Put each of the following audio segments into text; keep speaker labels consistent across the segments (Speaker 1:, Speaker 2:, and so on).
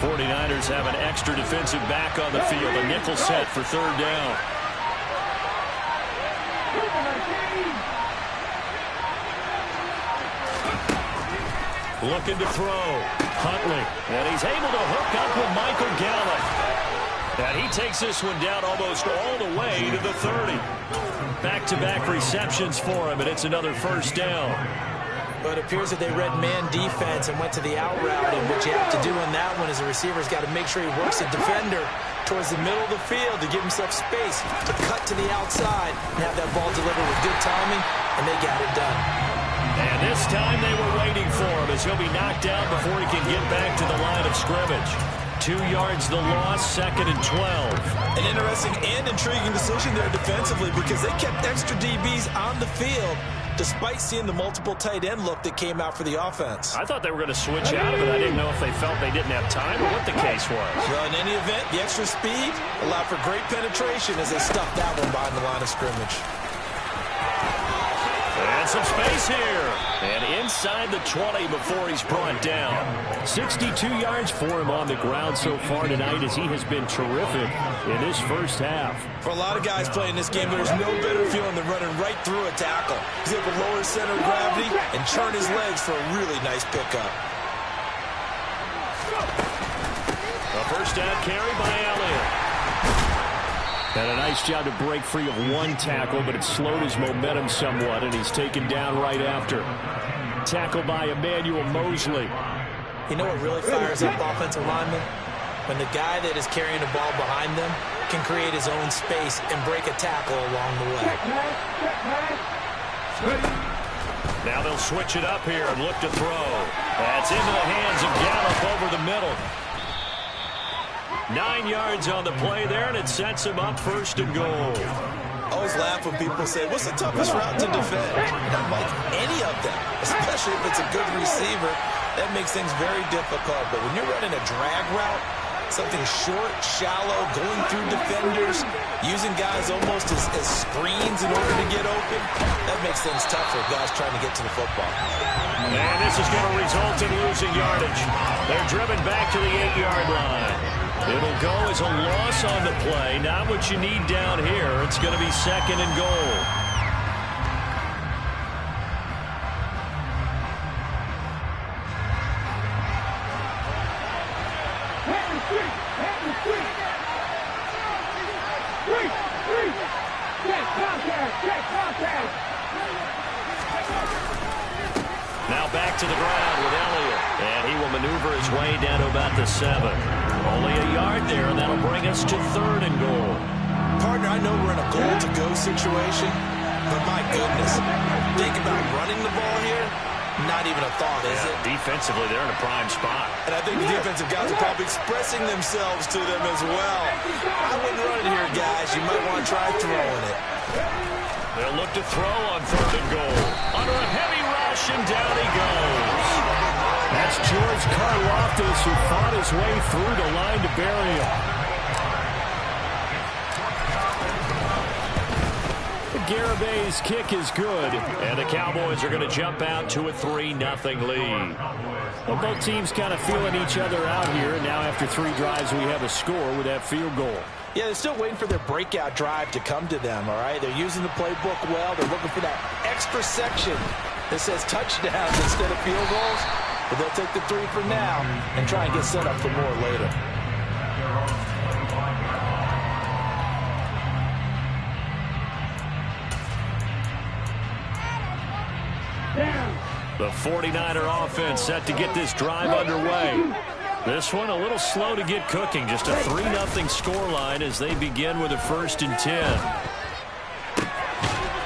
Speaker 1: 49ers have an extra defensive back on the field. A nickel set for third down. Looking to throw. Huntley. And he's able to hook up with Michael Gallup. And he takes this one down almost all the way to the 30. Back-to-back receptions for him, and it's another first down.
Speaker 2: But it appears that they read man defense and went to the out route, and what you have to do in that one is the receiver's got to make sure he works the defender towards the middle of the field to give himself space to cut to the outside and have that ball delivered with good timing, and they got it done.
Speaker 1: And this time they were waiting for him as he'll be knocked out before he can get back to the line of scrimmage. 2 yards the loss, 2nd and 12.
Speaker 2: An interesting and intriguing decision there defensively because they kept extra DBs on the field despite seeing the multiple tight end look that came out for the offense.
Speaker 1: I thought they were going to switch out of it. I didn't know if they felt they didn't have time or what the case was.
Speaker 2: Well, in any event, the extra speed allowed for great penetration as they stuffed that one behind the line of scrimmage.
Speaker 1: And some space here. And inside the 20 before he's brought down. 62 yards for him on the ground so far tonight as he has been terrific in this first half.
Speaker 2: For a lot of guys playing this game, there's no better feeling than running right through a tackle. He's able to lower his center of gravity and turn his legs for a really nice pickup.
Speaker 1: A first down carry by Elliott. And a nice job to break free of one tackle, but it slowed his momentum somewhat, and he's taken down right after. Tackle by Emmanuel Mosley.
Speaker 2: You know what really fires up offensive linemen? When the guy that is carrying the ball behind them can create his own space and break a tackle along the way.
Speaker 1: Now they'll switch it up here and look to throw. That's into the hands of Gallup over the middle. 9 yards on the play there, and it sets him up 1st and goal.
Speaker 2: I always laugh when people say, what's the toughest route to defend? Not like any of them, especially if it's a good receiver. That makes things very difficult. But when you're running a drag route, something short, shallow, going through defenders, using guys almost as screens in order to get open, that makes things tough for guys trying to get to the football.
Speaker 1: And this is going to result in losing yardage. They're driven back to the 8-yard line. It'll go as a loss on the play. Not what you need down here. It's going to be 2nd and goal. Now back to the ground with Elliott. And he will maneuver his way down to about the 7. Only a yard there, and that'll bring us to 3rd and goal.
Speaker 2: Partner, I know we're in a goal-to-go situation, but my goodness, think about running the ball here. Not even a thought, is it?
Speaker 1: Defensively, they're in a prime spot.
Speaker 2: And I think the defensive guys are probably expressing themselves to them as well. I wouldn't run it here, guys. You might want to try throwing it.
Speaker 1: They'll look to throw on 3rd and goal. Under a heavy rush, and down he goes. That's George Karlaftis, who fought his way through the line to bury him. Garabay's kick is good, and the Cowboys are going to jump out to a 3-0 lead. Well, both teams kind of feeling each other out here, and now after 3 drives, we have a score with that field goal.
Speaker 2: Yeah, they're still waiting for their breakout drive to come to them, all right? They're using the playbook well. They're looking for that extra section that says touchdowns instead of field goals. But they'll take the 3 for now and try and get set up for more later.
Speaker 1: The 49er offense set to get this drive underway. This one a little slow to get cooking. Just a 3-0 scoreline as they begin with a 1st and 10.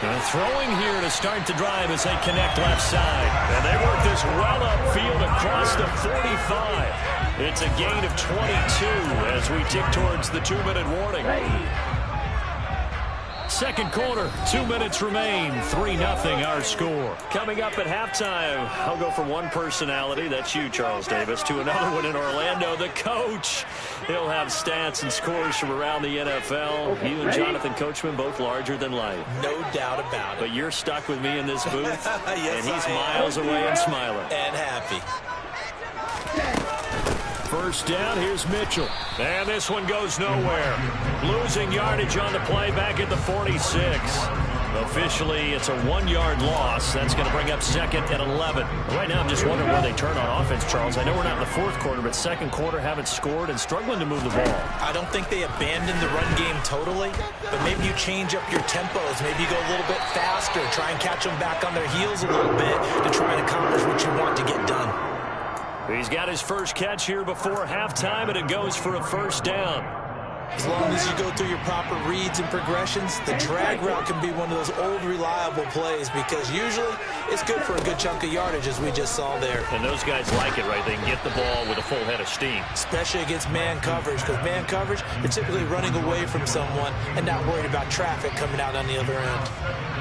Speaker 1: And throwing here to start the drive as they connect left side. And they work this well upfield across the 45. It's a gain of 22 as we tick towards the 2-minute warning. Second quarter, 2 minutes remain, 3-0 our score. Coming up at halftime, I'll go from one personality, that's you, Charles Davis, to another one in Orlando, the coach. He'll have stats and scores from around the NFL. You and Jonathan Coachman, both larger than life.
Speaker 2: No doubt about it.
Speaker 1: But you're stuck with me in this booth,
Speaker 2: yes,
Speaker 1: and he's miles away and smiling.
Speaker 2: And happy.
Speaker 1: first down. Here's Mitchell. And this one goes nowhere. Losing yardage on the play back at the 46. Officially, it's a 1-yard loss. That's going to bring up 2nd and 11. Right now, I'm just wondering where they turn on offense, Charles. I know we're not in the fourth quarter, but second quarter haven't scored and struggling to move the ball.
Speaker 2: I don't think they abandoned the run game totally, but maybe you change up your tempos. Maybe you go a little bit faster. Try and catch them back on their heels a little bit to try and accomplish what you want to get done.
Speaker 1: He's got his first catch here before halftime, and it goes for a first down.
Speaker 2: As long as you go through your proper reads and progressions, the drag route can be one of those old reliable plays because usually it's good for a good chunk of yardage, as we just saw there.
Speaker 1: And those guys like it, right? They can get the ball with a full head of steam.
Speaker 2: Especially against man coverage, because man coverage, you're typically running away from someone and not worried about traffic coming out on the other end.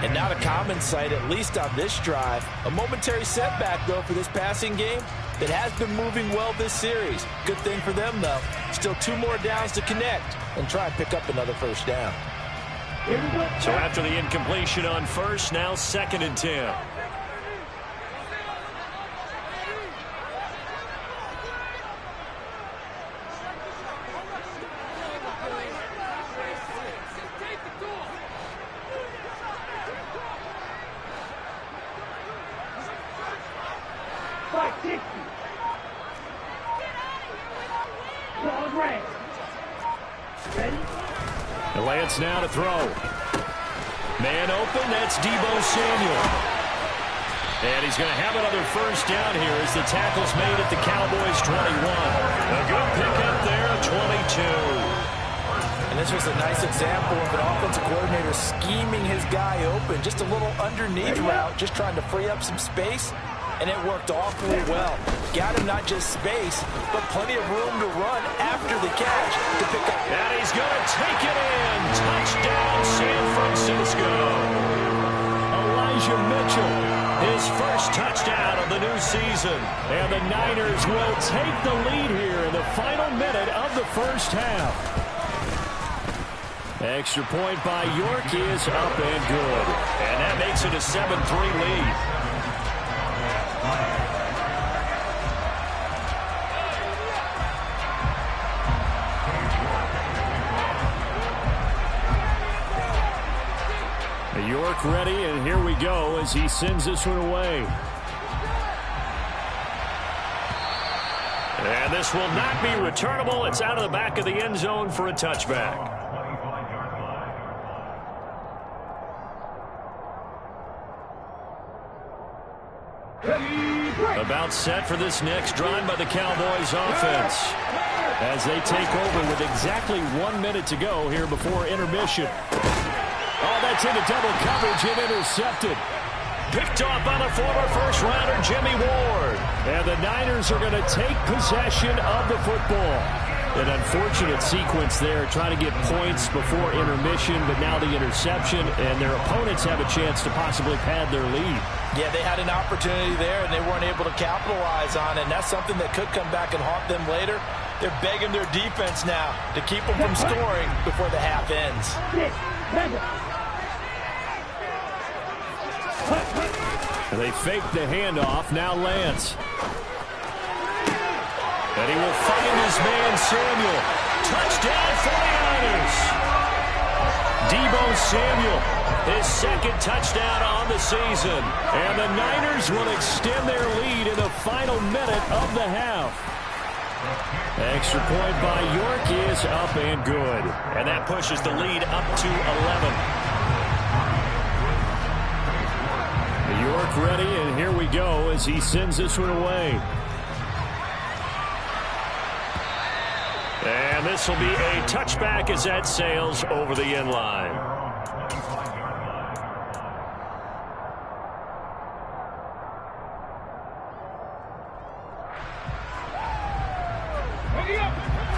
Speaker 2: And not a common sight, at least on this drive. A momentary setback, though, for this passing game that has been moving well this series. Good thing for them, though. Still 2 more downs to connect and try and pick up another first down.
Speaker 1: So after the incompletion on first, now 2nd and 10. Lance now to throw. Man open, that's Deebo Samuel. And he's going to have another first down here as the tackle's made at the Cowboys' 21. A good pickup there, 22.
Speaker 2: And this was a nice example of an offensive coordinator scheming his guy open. Just a little underneath route, just trying to free up some space. And it worked awfully well. Got him not just space, but plenty of room to run after the catch to pick up.
Speaker 1: And he's going to take it in. Touchdown, San Francisco. Elijah Mitchell, his first touchdown of the new season. And the Niners will take the lead here in the final minute of the first half. Extra point by York is up and good. And that makes it a 7-3 lead. York ready, and here we go as he sends this one away. And this will not be returnable. It's out of the back of the end zone for a touchback. About set for this next drive by the Cowboys offense as they take over with exactly 1 minute to go here before intermission. Oh, that's into double coverage and intercepted. Picked off by the former first-rounder Jimmy Ward. And the Niners are going to take possession of the football. An unfortunate sequence there, trying to get points before intermission, but now the interception, and their opponents have a chance to possibly pad their lead.
Speaker 2: Yeah, they had an opportunity there, and they weren't able to capitalize on it, and that's something that could come back and haunt them later. They're begging their defense now to keep them from scoring before the half ends.
Speaker 1: They fake the handoff. Now Lance. And he will find his man Samuel. Touchdown 49ers. Deebo Samuel, his 2nd touchdown on the season. And the Niners will extend their lead in the final minute of the half. Extra point by York is up and good. And that pushes the lead up to 11. York ready, and here we go as he sends this one away. And this will be a touchback as that sails over the end line.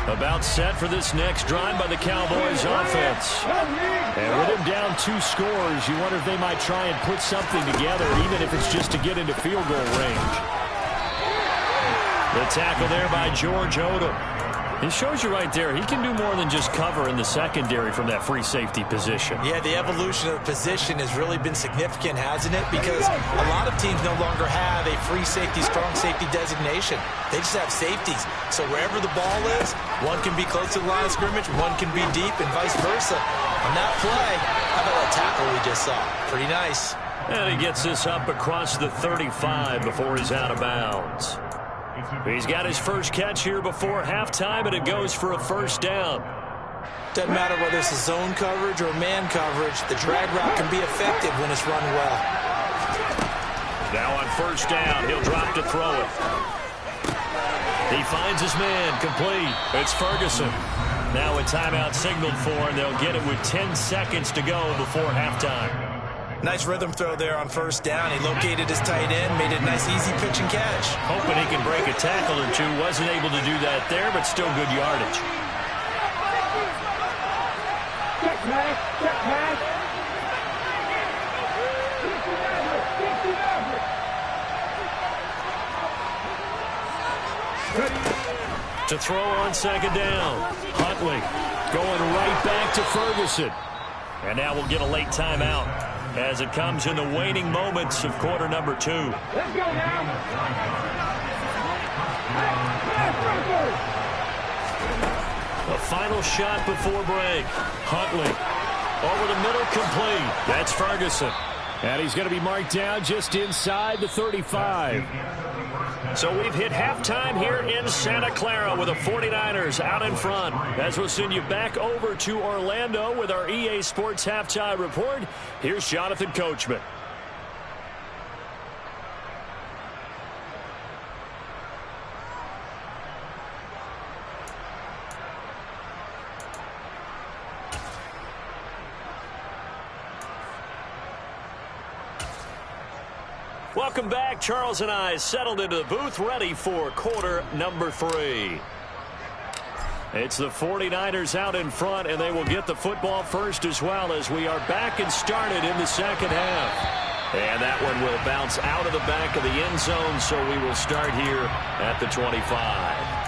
Speaker 1: About set for this next drive by the Cowboys offense. And with him down 2 scores, you wonder if they might try and put something together, even if it's just to get into field goal range. The tackle there by George Odom. It shows you right there, he can do more than just cover in the secondary from that free safety position.
Speaker 2: Yeah, the evolution of the position has really been significant, hasn't it? Because a lot of teams no longer have a free safety, strong safety designation. They just have safeties. So wherever the ball is, one can be close to the line of scrimmage, one can be deep, and vice versa. On that play, how about that tackle we just saw? Pretty nice.
Speaker 1: And he gets this up across the 35 before he's out of bounds. He's got his first catch here before halftime, and it goes for a first down.
Speaker 2: Doesn't matter whether it's a zone coverage or man coverage, the drag route can be effective when it's run well.
Speaker 1: Now on first down, he'll drop to throw it. He finds his man, complete. It's Ferguson. Now a timeout signaled for, and they'll get it with 10 seconds to go before halftime.
Speaker 2: Nice rhythm throw there on first down. He located his tight end, made it a nice, easy pitch and catch.
Speaker 1: Hoping he can break a tackle or two. Wasn't able to do that there, but still good yardage.
Speaker 3: Check pass, check pass.
Speaker 1: To throw on second down. Huntley going right back to Ferguson. And now we'll get a late timeout as it comes in the waning moments of quarter number 2.
Speaker 3: Let's go now.
Speaker 1: A final shot before break. Huntley over the middle, complete. That's Ferguson. And he's going to be marked down just inside the 35. So we've hit halftime here in Santa Clara with the 49ers out in front. As we'll send you back over to Orlando with our EA Sports Halftime Report, here's Jonathan Coachman. Welcome back. Charles and I settled into the booth, ready for quarter number 3. It's the 49ers out in front, and they will get the football first as well as we are back and started in the second half. And that one will bounce out of the back of the end zone, so we will start here at the 25.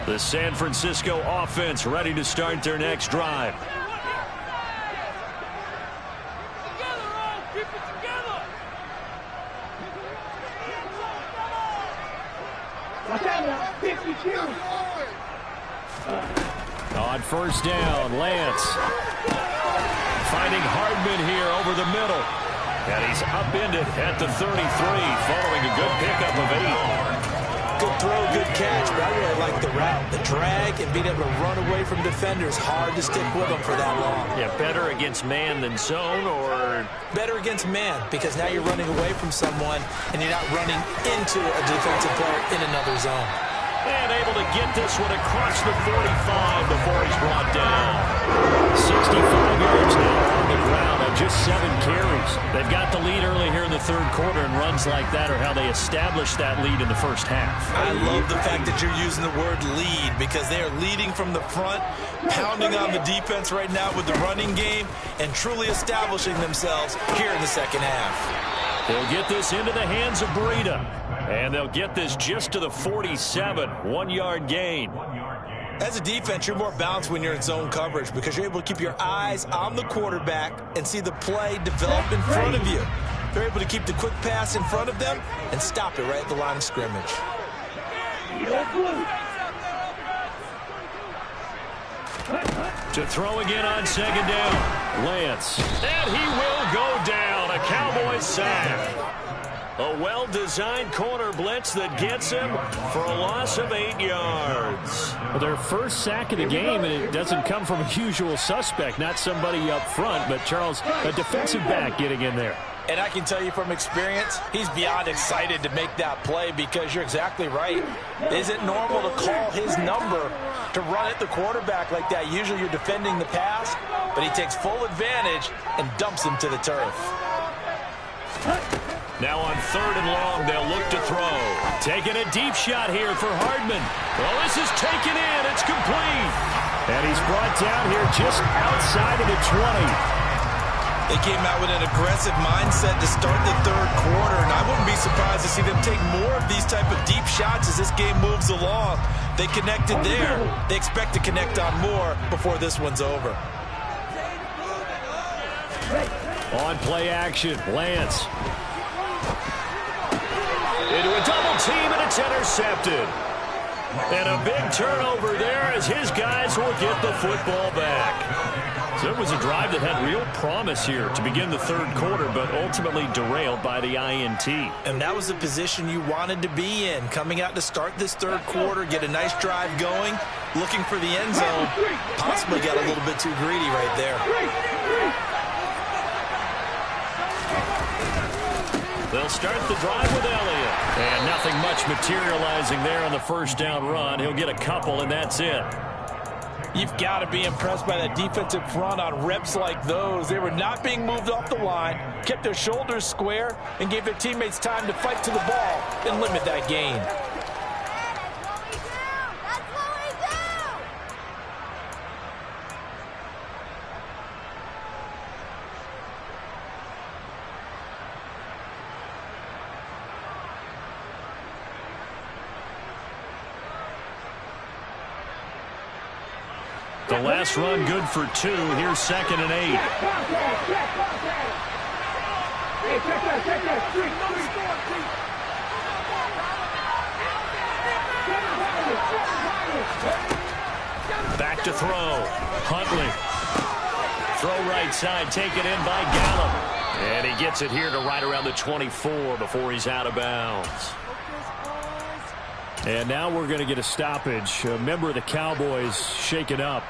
Speaker 1: The San Francisco offense ready to start their next drive. On first down, Lance finding Hardman here over the middle. And he's upended at the 33 following a good pickup of 8.
Speaker 2: Good throw, good catch, but I really like the route. The drag and being able to run away from defenders, hard to stick with them for that long.
Speaker 1: Yeah, better against man than zone, or?
Speaker 2: Better against man, because now you're running away from someone and you're not running into a defensive player in another zone.
Speaker 1: And able to get this one across the 45 before he's brought down. 65 yards now on the ground on just 7 carries. They've got the lead early here in the third quarter, and runs like that are how they established that lead in the first half.
Speaker 2: I love the fact that you're using the word lead, because they are leading from the front, pounding on the defense right now with the running game, and truly establishing themselves here in the second half.
Speaker 1: They'll get this into the hands of Breida. And they'll get this just to the 47, 1-yard gain.
Speaker 2: As a defense, you're more balanced when you're in zone coverage because you're able to keep your eyes on the quarterback and see the play develop in front of you. They're able to keep the quick pass in front of them and stop it right at the line of scrimmage.
Speaker 1: To throw again on second down, Lance. And he will go down. A Cowboys sack. A well-designed corner blitz that gets him for a loss of 8 yards. Well, their first sack of the game, and it doesn't come from a usual suspect, not somebody up front, but Charles, a defensive back getting in there.
Speaker 2: And I can tell you from experience, he's beyond excited to make that play because you're exactly right. Is it normal to call his number to run at the quarterback like that? Usually you're defending the pass, but he takes full advantage and dumps him to the turf.
Speaker 1: Now on third and long, they'll look to throw. Taking a deep shot here for Hardman. Well, this is taken in. It's complete. And he's brought down here just outside of the 20.
Speaker 2: They came out with an aggressive mindset to start the third quarter, and I wouldn't be surprised to see them take more of these type of deep shots as this game moves along. They connected there. They expect to connect on more before this one's over.
Speaker 1: On play action, Lance. Into a double team, and it's intercepted. And a big turnover there as his guys will get the football back. So it was a drive that had real promise here to begin the third quarter, but ultimately derailed by the INT.
Speaker 2: And that was the position you wanted to be in, coming out to start this third quarter, get a nice drive going, looking for the end zone. Possibly got a little bit too greedy right there.
Speaker 1: They'll start the drive with Elliott. And nothing much materializing there on the first down run. He'll get a couple, and that's it.
Speaker 2: You've got to be impressed by that defensive front on reps like those. They were not being moved off the line, kept their shoulders square, and gave their teammates time to fight to the ball and limit that gain.
Speaker 1: The last run good for 2. Here's 2nd and 8. Back to throw. Huntley. Throw right side, taken in by Gallup. And he gets it here to right around the 24 before he's out of bounds. And now we're going to get a stoppage. A member of the Cowboys shaken up.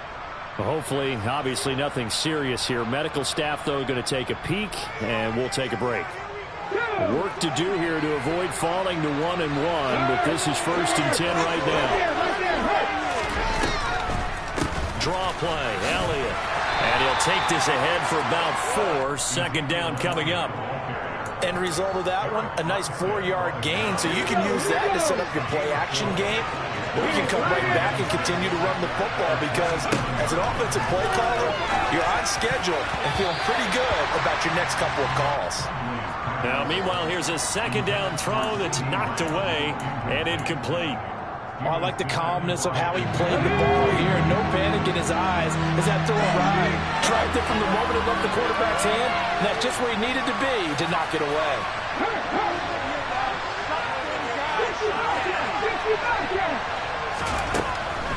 Speaker 1: Hopefully, obviously nothing serious here. Medical staff, though, going to take a peek, and we'll take a break. Work to do here to avoid falling to 1-1, but this is 1st and 10 right now. Draw play, Elliott. And he'll take this ahead for about 4. 2nd down coming up.
Speaker 2: End result of that one, a nice 4-yard gain, so you can use that to set up your play-action game. Or you can come right back and continue to run the football because as an offensive play caller, you're on schedule and feeling pretty good about your next couple of calls.
Speaker 1: Now, meanwhile, here's a 2nd down throw that's knocked away and incomplete.
Speaker 2: I like the calmness of how he played the ball here. No panic in his eyes as that throw arrived. Tracked it from the moment it left the quarterback's hand. And that's just where he needed to be to knock it away.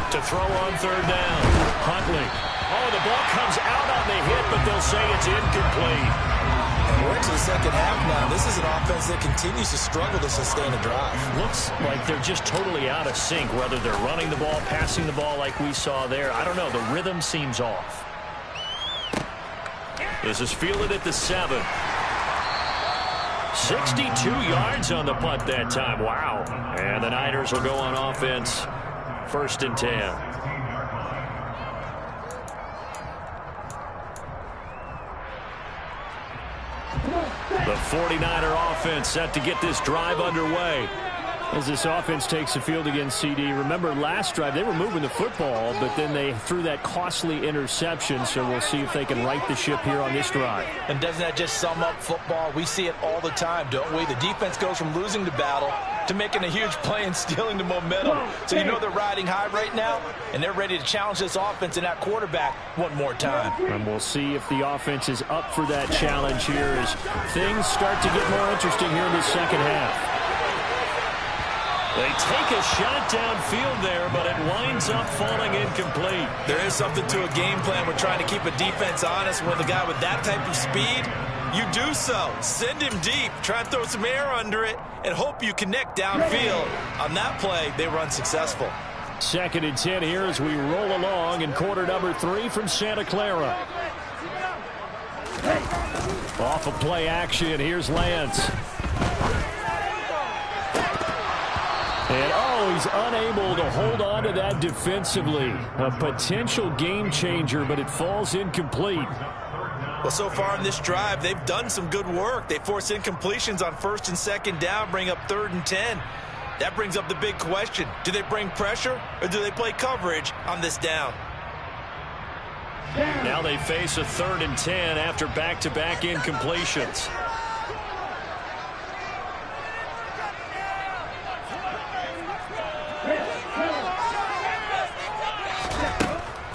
Speaker 1: To throw on 3rd down. Huntley. Oh, the ball comes out on the hit, but they'll say it's incomplete.
Speaker 2: And we're into the 2nd half now. This is an offense that continues to struggle to sustain a drive.
Speaker 1: Looks like they're just totally out of sync, whether they're running the ball, passing the ball like we saw there. I don't know. The rhythm seems off. This is fielded at the 7. 62 yards on the punt that time. Wow. And the Niners will go on offense. 1st and 10. The 49er offense set to get this drive underway. As this offense takes the field against CD. Remember last drive they were moving the football, but then they threw that costly interception, so we'll see if they can right the ship here on this drive.
Speaker 2: And doesn't that just sum up football? We see it all the time, don't we? The defense goes from losing the battle to making a huge play and stealing the momentum. So you know they're riding high right now, and they're ready to challenge this offense and that quarterback one more time.
Speaker 1: And we'll see if the offense is up for that challenge here as things start to get more interesting here in the 2nd half. They take a shot downfield there, but it winds up falling incomplete.
Speaker 2: There is something to a game plan. We're trying to keep a defense honest. With a guy with that type of speed, you do so. Send him deep. Try and throw some air under it and hope you connect downfield. On that play, they were unsuccessful.
Speaker 1: 2nd and 10 here as we roll along in quarter number 3 from Santa Clara. Off of play action, here's Lance. And, he's unable to hold on to that defensively. A potential game changer, but it falls incomplete.
Speaker 2: Well, so far in this drive, they've done some good work. They force incompletions on 1st and 2nd down, bring up 3rd and 10. That brings up the big question. Do they bring pressure or do they play coverage on this down?
Speaker 1: Now they face a 3rd and 10 after back-to-back incompletions.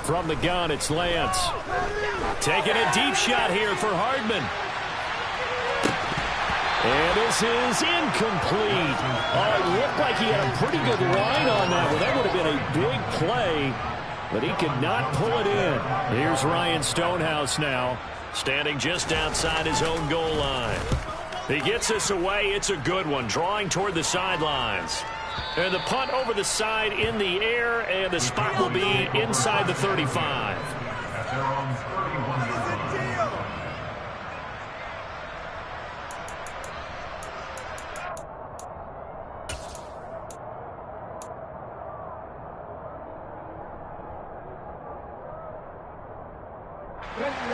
Speaker 1: From the gun, it's Lance. Taking a deep shot here for Hardman. And this is incomplete. Oh, it looked like he had a pretty good line on that one. That would have been a big play, but he could not pull it in. Here's Ryan Stonehouse now, standing just outside his own goal line. He gets this away. It's a good one, drawing toward the sidelines. And the punt over the side in the air, and the spot will be inside the 35.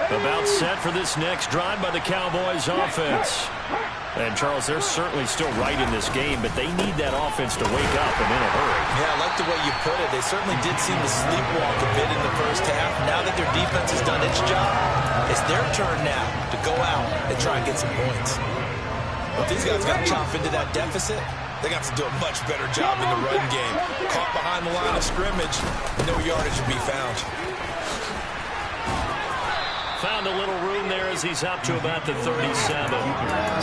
Speaker 1: About set for this next drive by the Cowboys offense. And, Charles, they're certainly still right in this game, but they need that offense to wake up and in a hurry.
Speaker 2: Yeah, I like the way you put it. They certainly did seem to sleepwalk a bit in the first half. Now that their defense has done its job, it's their turn now to go out and try and get some points. But if these guys got to chop into that deficit, they got to do a much better job in the run game. Caught behind the line of scrimmage, no yardage to be found.
Speaker 1: Found a little room there as he's up to about the 37.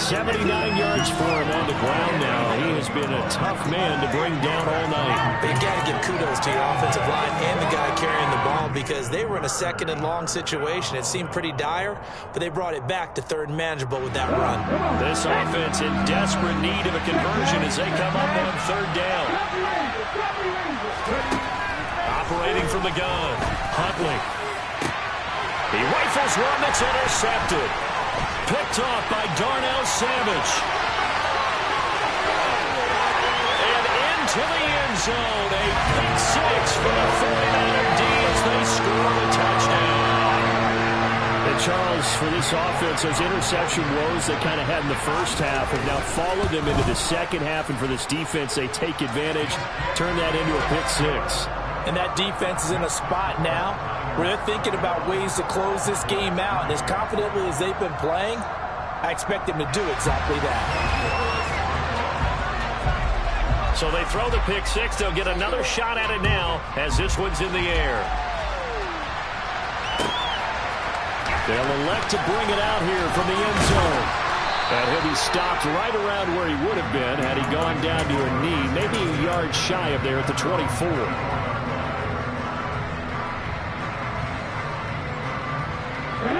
Speaker 1: 79 yards for him on the ground now. He has been a tough man to bring down all night.
Speaker 2: But you got to give kudos to your offensive line and the guy carrying the ball because they were in a 2nd and long situation. It seemed pretty dire, but they brought it back to 3rd and manageable with that run.
Speaker 1: This offense in desperate need of a conversion as they come up on 3rd down. Operating from the gun, Huntley. He rifles one that's intercepted. Picked off by Darnell Savage. And into the end zone. A pick 6 for the 49er D as they score a touchdown. And Charles, for this offense, those interception woes they kind of had in the first half have now followed them into the second half. And for this defense, they take advantage, turn that into a pick 6.
Speaker 4: And that defense is in a spot now where they're thinking about ways to close this game out. And as confidently as they've been playing, I expect them to do exactly that.
Speaker 1: So they throw the pick 6. They'll get another shot at it now as this one's in the air. They'll elect to bring it out here from the end zone. And he'll be stopped right around where he would have been had he gone down to a knee, maybe a yard shy of there at the 24.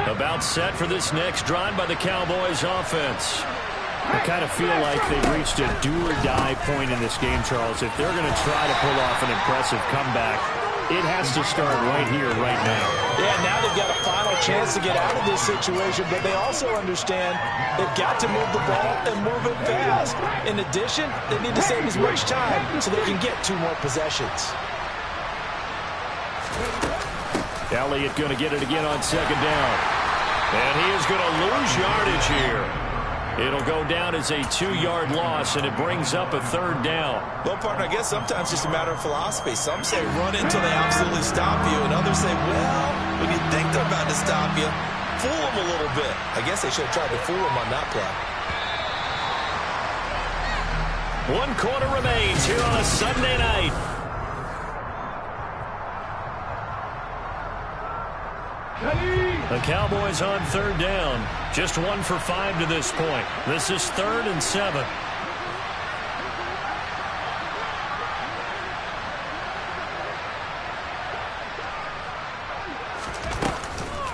Speaker 1: About set for this next drive by the Cowboys offense. I kind of feel like they've reached a do-or-die point in this game, Charles. If they're going to try to pull off an impressive comeback, it has to start right here, right now.
Speaker 4: Yeah, now they've got a final chance to get out of this situation, but they also understand they've got to move the ball and move it fast. In addition, they need to save as much time so they can get 2 more possessions.
Speaker 1: Elliott going to get it again on 2nd down. And he is going to lose yardage here. It'll go down as a 2-yard loss, and it brings up a 3rd down.
Speaker 2: Well, partner, I guess sometimes it's just a matter of philosophy. Some say run until they absolutely stop you, and others say, well, when you think they're about to stop you, fool them a little bit. I guess they should have tried to fool them on that play.
Speaker 1: 1 quarter remains here on a Sunday night. The Cowboys on 3rd down. Just 1 for 5 to this point. This is 3rd and 7.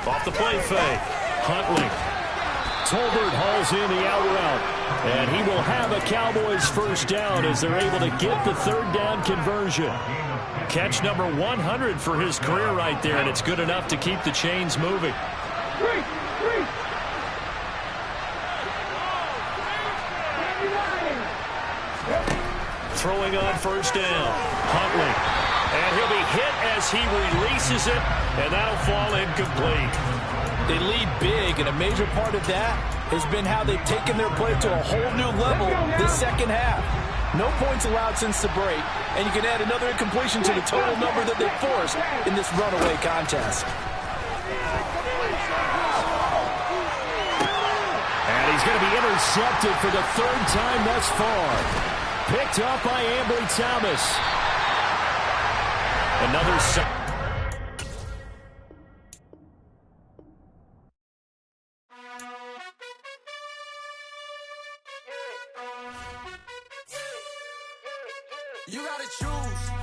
Speaker 1: Off the play fake. Huntley. Tolbert hauls in the out route. And he will have a Cowboys 1st down as they're able to get the 3rd down conversion. Catch number 100 for his career right there, and it's good enough to keep the chains moving. Throwing on 1st down. Huntley. And he'll be hit as he releases it, and that'll fall incomplete.
Speaker 4: They lead big, and a major part of that has been how they've taken their play to a whole new level this second half. No points allowed since the break, and you can add another incompletion to the total number that they forced in this runaway contest.
Speaker 5: And he's going to be intercepted for the third time thus far. Picked up by Ambry Thomas.
Speaker 1: Another
Speaker 6: You gotta choose.